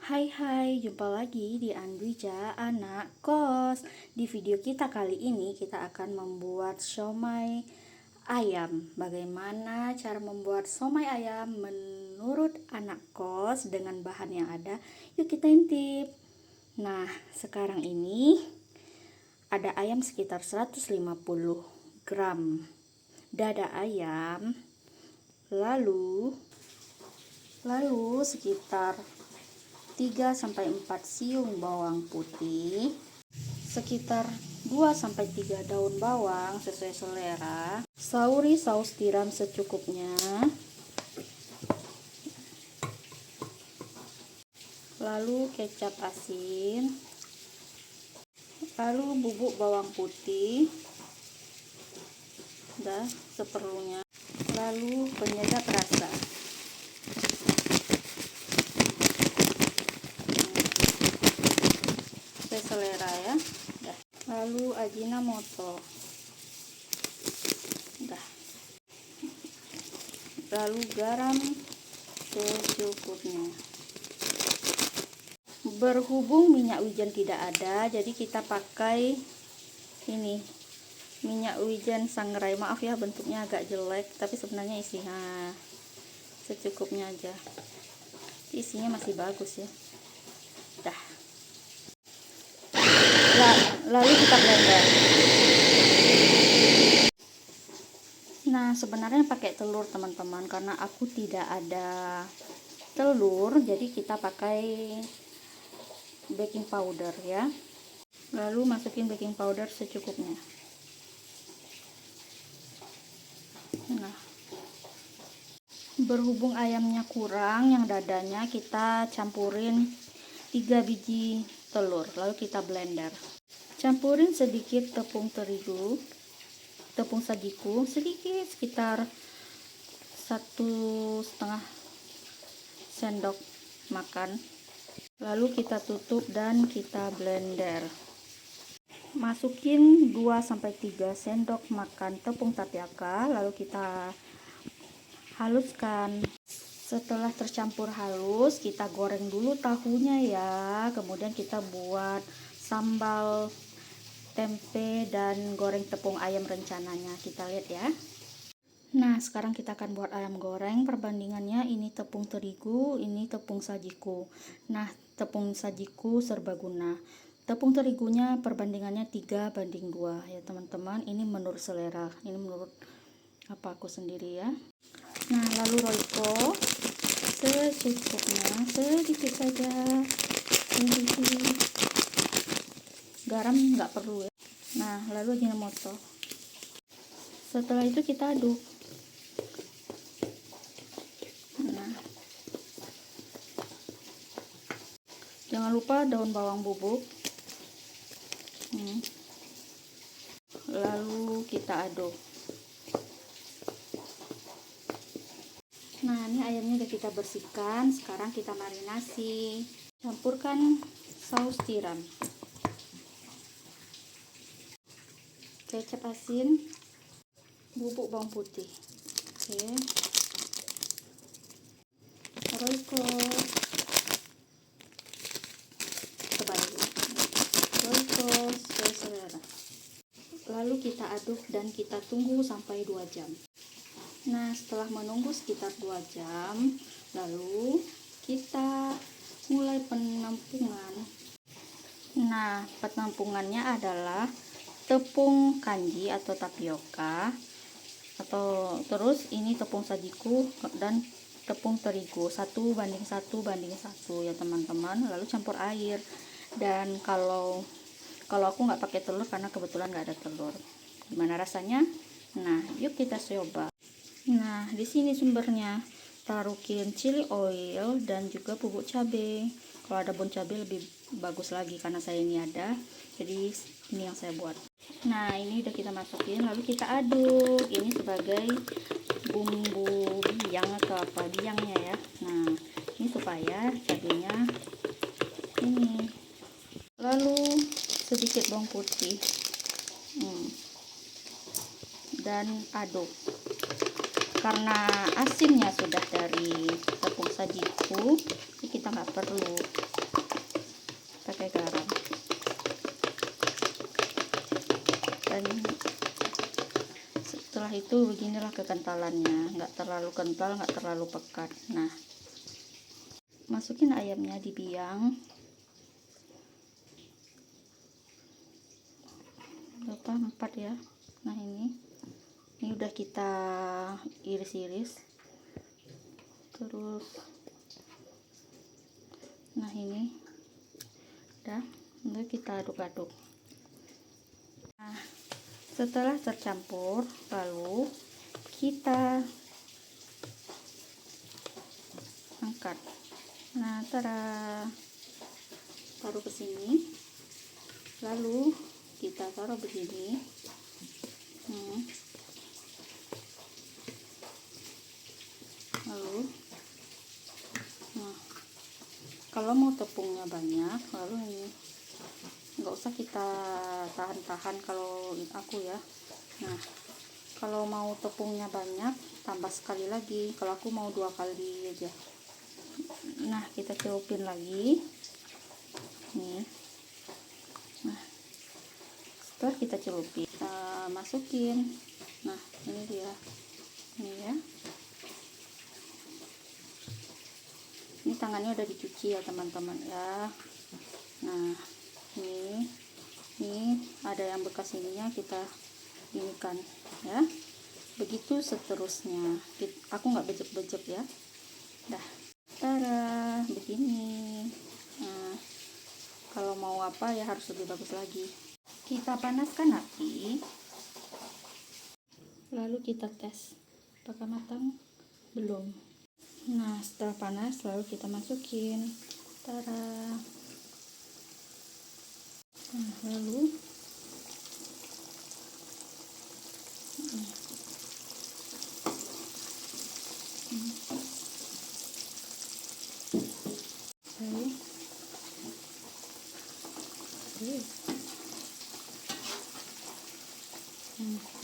Hai, jumpa lagi di Andwija Anak Kos. Di video kita kali ini kita akan membuat siomay ayam. Bagaimana cara membuat siomay ayam menurut anak kos dengan bahan yang ada? Yuk kita intip. Nah, sekarang ini ada ayam sekitar 150 gram dada ayam, lalu sekitar 3-4 siung bawang putih, sekitar 2-3 daun bawang sesuai selera, sauri saus tiram secukupnya, lalu kecap asin, lalu bubuk bawang putih udah seperlunya, lalu penyedap rasa. Selera ya. Lalu ajinomoto. Lalu garam secukupnya. Berhubung minyak wijen tidak ada, jadi kita pakai ini minyak wijen sangrai. Maaf ya bentuknya agak jelek, tapi sebenarnya isinya secukupnya aja. Isinya masih bagus ya. Lalu kita blender. Nah, sebenarnya pakai telur teman-teman, karena aku tidak ada telur, jadi kita pakai baking powder ya. Lalu masukin baking powder secukupnya. Nah, berhubung ayamnya kurang, yang dadanya kita campurin 3 biji telur, lalu kita blender. Campurin sedikit tepung terigu, tepung sajiku sedikit, sekitar 1,5 sendok makan, lalu kita tutup dan kita blender. Masukin 2-3 sendok makan tepung tapioka, lalu kita haluskan. Setelah tercampur halus, kita goreng dulu tahunya ya, kemudian kita buat sambal tempe dan goreng tepung ayam rencananya. Kita lihat ya. Nah, sekarang kita akan buat ayam goreng. Perbandingannya ini tepung terigu, ini tepung sajiku. Nah, tepung sajiku serbaguna. Tepung terigunya perbandingannya 3:2 ya teman-teman. Ini menurut selera, ini menurut apa aku sendiri ya. Nah, lalu royco secukupnya, sedikit saja, sedikit. Garam nggak perlu ya. Nah, lalu ajinomoto. Setelah itu kita aduk. Nah, jangan lupa daun bawang bubuk. Lalu kita aduk. Nah, ini ayamnya udah kita bersihkan. Sekarang kita marinasi. Campurkan saus tiram, kecap asin, bubuk bawang putih, royco, royco sesuai selera. Lalu kita aduk dan kita tunggu sampai 2 jam. Nah, setelah menunggu sekitar 2 jam, lalu kita mulai penampungan. Nah, penampungannya adalah tepung kanji atau tapioka, atau terus ini tepung sajiku dan tepung terigu 1:1 ya teman-teman. Lalu campur air, dan kalau aku nggak pakai telur karena kebetulan nggak ada telur. Gimana rasanya? Nah, yuk kita coba. Nah, di sini sumbernya. Taruhin chili oil dan juga bubuk cabai. Kalau ada bon cabai lebih bagus lagi, karena saya ini ada, jadi ini yang saya buat. Nah, ini udah kita masukin, lalu kita aduk. Ini sebagai bumbu biang atau apa biangnya ya. Nah, ini supaya cabainya ini. Lalu sedikit bawang putih, dan aduk. karena asinnya sudah dari tepung sajiku, jadi kita nggak perlu pakai garam. Dan setelah itu beginilah kekentalannya, nggak terlalu kental, nggak terlalu pekat. Nah, masukin ayamnya di biang berapa 4 ya. Nah, ini udah kita iris-iris, terus nah ini udah, lalu kita aduk-aduk. Nah, setelah tercampur, lalu kita angkat. Nah, taruh ke sini, lalu kita taruh begini. Lalu, nah, kalau mau tepungnya banyak, lalu ini nggak usah kita tahan-tahan kalau aku ya. Nah, kalau mau tepungnya banyak, tambah sekali lagi. Kalau aku mau 2 kali aja. Nah, kita celupin lagi nih. Nah, setelah kita celupin, kita masukin. Nah, ini dia, ini ya. Ini tangannya udah dicuci ya teman-teman ya. Nah, ini ada yang bekas ininya, kita inikan ya. Begitu seterusnya. Aku nggak becek-becek ya. Dah, tara, begini. Nah, kalau mau apa ya harus lebih bagus lagi. Kita panaskan api, lalu kita tes apakah matang belum. Nah, setelah panas lalu kita masukin. Tara. Nah, lalu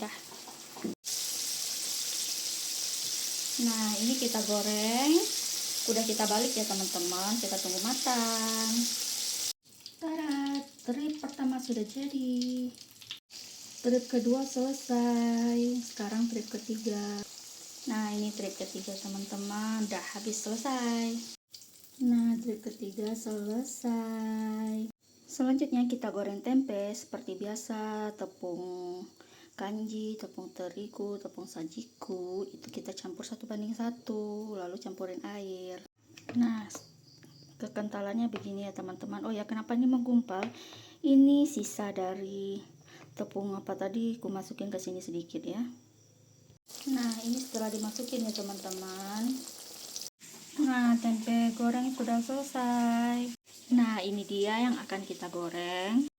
dah. Nah, ini kita goreng, udah kita balik ya teman-teman, kita tunggu matang. Tada, trip pertama sudah jadi, trip kedua selesai, sekarang trip ketiga. Nah, ini trip ketiga teman-teman, udah habis selesai. Nah, trip ketiga selesai. Selanjutnya kita goreng tempe seperti biasa, tepung kanji, tepung terigu, tepung sajiku, itu kita campur 1:1, lalu campurin air. Nah, kekentalannya begini ya teman-teman. Oh ya, kenapa ini menggumpal? Ini sisa dari tepung apa tadi, aku masukin ke sini sedikit ya. Nah, ini setelah dimasukin ya teman-teman. Nah, tempe goreng sudah selesai. Nah, ini dia yang akan kita goreng.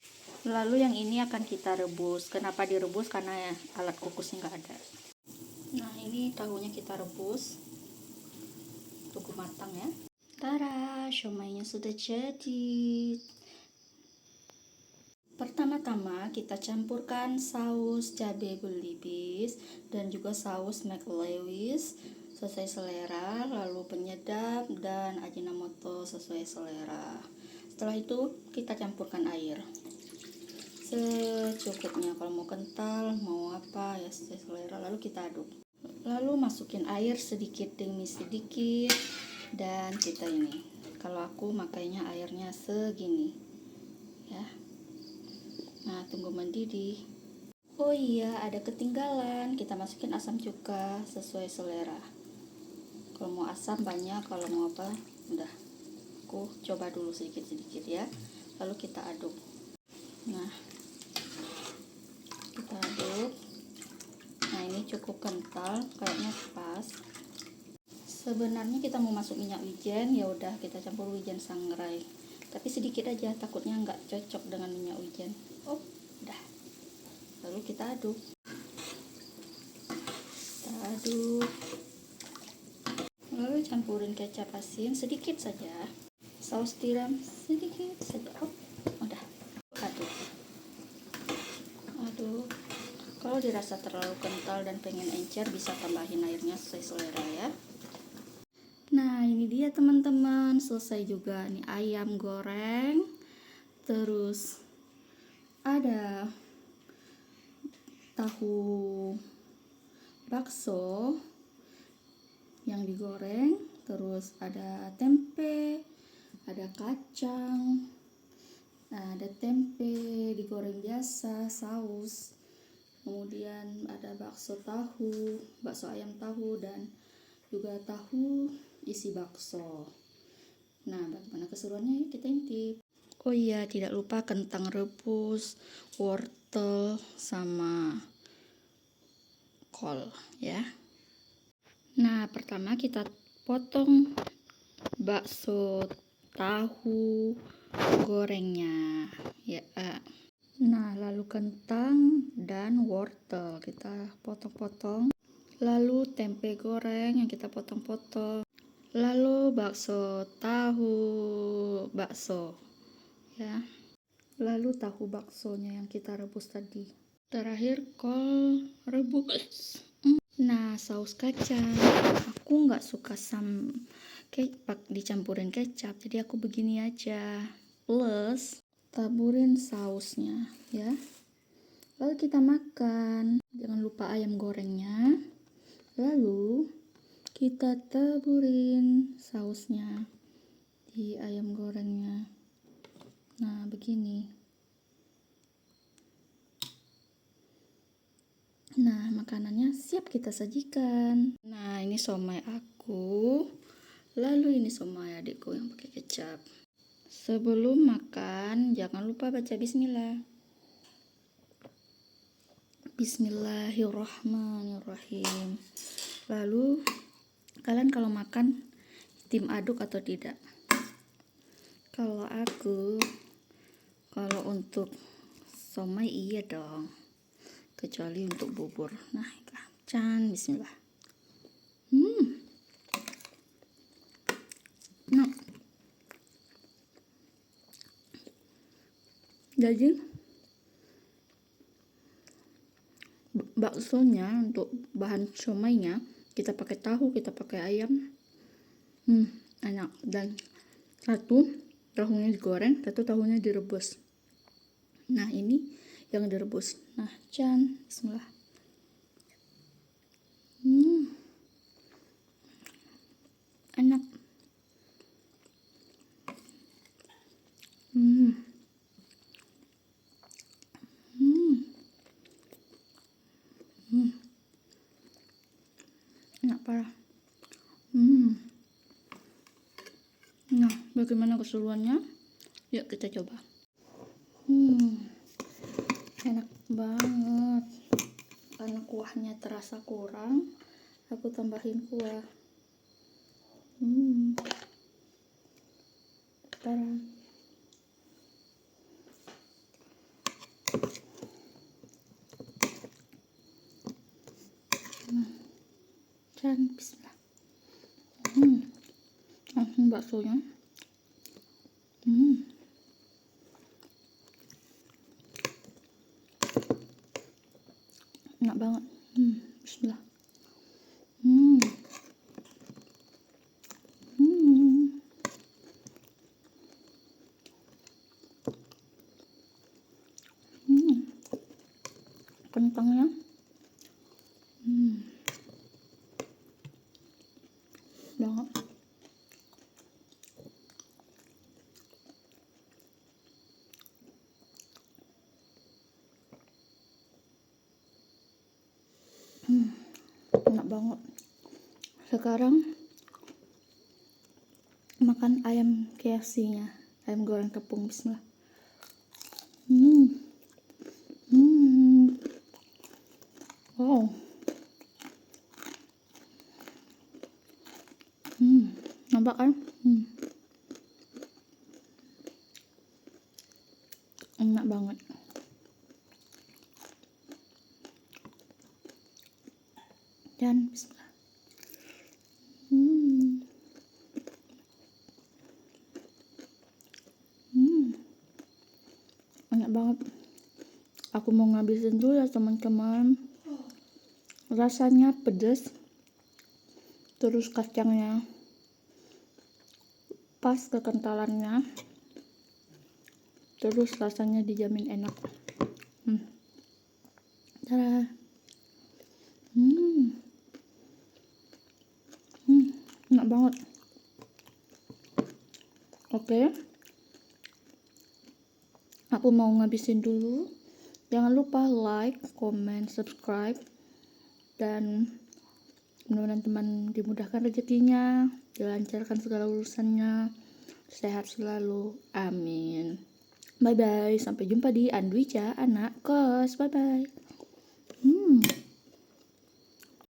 Lalu yang ini akan kita rebus. Kenapa direbus? Karena ya, alat kukusnya nggak ada. Nah, ini tahunya kita rebus. Tunggu matang ya. Tada, siomainya sudah jadi. Pertama-tama kita campurkan saus cabai belibis dan juga saus McLevis sesuai selera, lalu penyedap dan ajinomoto sesuai selera. Setelah itu kita campurkan air secukupnya, kalau mau kental mau apa ya sesuai selera, lalu kita aduk, lalu masukin air sedikit demi sedikit, dan kita ini, kalau aku makainya airnya segini ya. Nah, tunggu mendidih. Oh iya, ada ketinggalan, kita masukin asam cuka sesuai selera, kalau mau asam banyak, kalau mau apa udah, aku coba dulu sedikit-sedikit ya, lalu kita aduk. Nah, kita aduk. Nah, ini cukup kental, kayaknya pas. Sebenarnya kita mau masuk minyak wijen, ya udah kita campur wijen sangrai, tapi sedikit aja, takutnya nggak cocok dengan minyak wijen. Oh, udah. Lalu kita aduk. Lalu campurin kecap asin sedikit saja, saus tiram sedikit saja. Oh, udah. Aduk. Kalau dirasa terlalu kental dan pengen encer, bisa tambahin airnya sesuai selera ya. Nah ini dia teman-teman, selesai juga nih ayam goreng. Terus ada tahu bakso yang digoreng, terus ada tempe, ada kacang, nah ada tempe digoreng biasa, saus, kemudian ada bakso ayam tahu, dan juga tahu isi bakso. Nah bagaimana keseruannya, kita intip. Oh iya, tidak lupa kentang rebus, wortel, sama kol ya. Nah pertama kita potong bakso tahu gorengnya ya. Nah lalu kentang dan wortel kita potong-potong, lalu tempe goreng yang kita potong-potong, lalu bakso ya, lalu tahu baksonya yang kita rebus tadi, terakhir kol rebus. Nah saus kacang, aku nggak suka dicampurin kecap, jadi aku begini aja, plus taburin sausnya ya. Lalu kita makan, jangan lupa ayam gorengnya, lalu kita taburin sausnya di ayam gorengnya. Nah begini. Nah makanannya siap kita sajikan. Nah ini somai aku, lalu ini somai adikku yang pakai kecap. Sebelum makan jangan lupa baca bismillah. Bismillahirrahmanirrahim. Lalu kalian kalau makan tim aduk atau tidak? Kalau aku, kalau untuk somai iya dong, kecuali untuk bubur. Nah bismillah. Nah jadi baksonya, untuk bahan somainya kita pakai tahu, kita pakai ayam, enak. Dan satu tahunya digoreng, satu tahunya direbus. Nah ini yang direbus. Nah bismillah. Enak. Enak parah. Nah bagaimana keseruannya, yuk kita coba. Enak banget. Karena kuahnya terasa kurang, aku tambahin kuah. Parah. Bismillah. Langsung baksonya. Enak banget. Bismillah. Kentangnya banget. Enak banget. Sekarang makan ayam KFC-nya, ayam goreng tepung. Bismillah. Wow. Nampak kan? Enak banget. Dan bismillah. Enak banget. Aku mau ngabisin dulu ya teman-teman. rasanya pedas, terus kacangnya pas kekentalannya, terus rasanya dijamin enak. Tada. Enak banget. Oke, aku mau ngabisin dulu. Jangan lupa like, comment, subscribe, dan mudah-mudahan teman dimudahkan rezekinya, dilancarkan segala urusannya, sehat selalu, amin. Bye bye, sampai jumpa di Andwica Anak Kos. Bye bye.